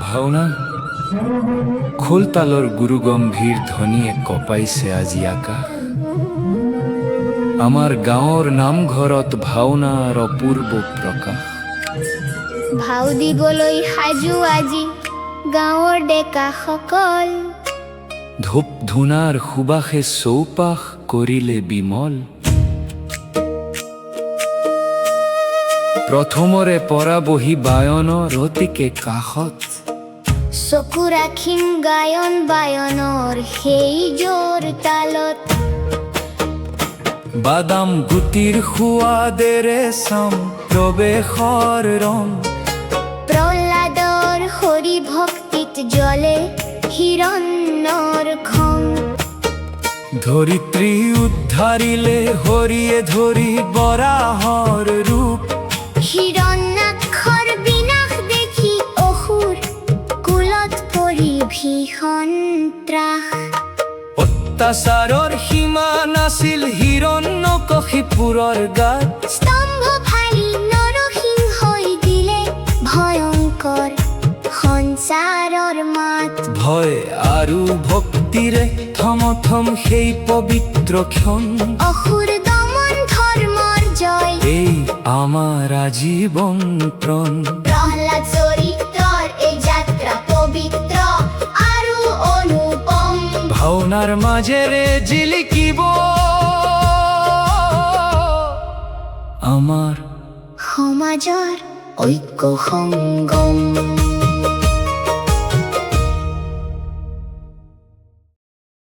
ভাওনা খোলতালৰ গুৰু গম্ভীৰ ধ্বনিয়ে কপাইছে আজি আকাশ আমাৰ গাঁৱৰ নামঘৰত ভাওনাৰ অপূৰ্ব প্ৰকাশ ভাও দিবলৈ সাজু আজি গাঁৱৰ ডেকাসকল ধূপ ধূনাৰ সুবাসে চৌপাশ কৰিলে বিমল প্ৰথমৰে পৰা বহি বায়নৰ অতিকে কাষত চকু ৰাখিম গায়ন বায়নৰ সেই জোৰ তালত বাদাম গুটিৰ সোৱাদেৰে চাম প্ৰৱেশৰ ৰং প্ৰহ্লাদৰ হৰি ভক্তিত জ্বলে হিৰণ্যৰ খং ধৰিত্ৰী উদ্ধাৰিলে হৰিয়ে ধৰি বৰাহৰ ৰূপ হিৰণ্যাক্ষৰ বিনাশ দেখি অসুৰ কুলত পৰি ভীষণ ত্ৰাস অত্যাচাৰৰ সীমা নাছিল হিৰণ্যকশিপুৰৰ গাত স্তম্ভ ফালি নৰসিংহই দিলে ভয়ংকৰ সঞ্চাৰৰ মাত ভয় আৰু ভক্তিৰে থমথম সেই পবিত্ৰ ক্ষণ অসুৰ দমন ধৰ্মৰ জয় এই আমাৰ আজীৱন প্रण প্ৰহ্লাদ চৰিত্ৰৰ এই যাত্ৰা পবিত্ৰ আৰু অনুপম ভাওনাৰ মাজেৰে জিলিকিব আমাৰ সমাজৰ ঐক্য সংগম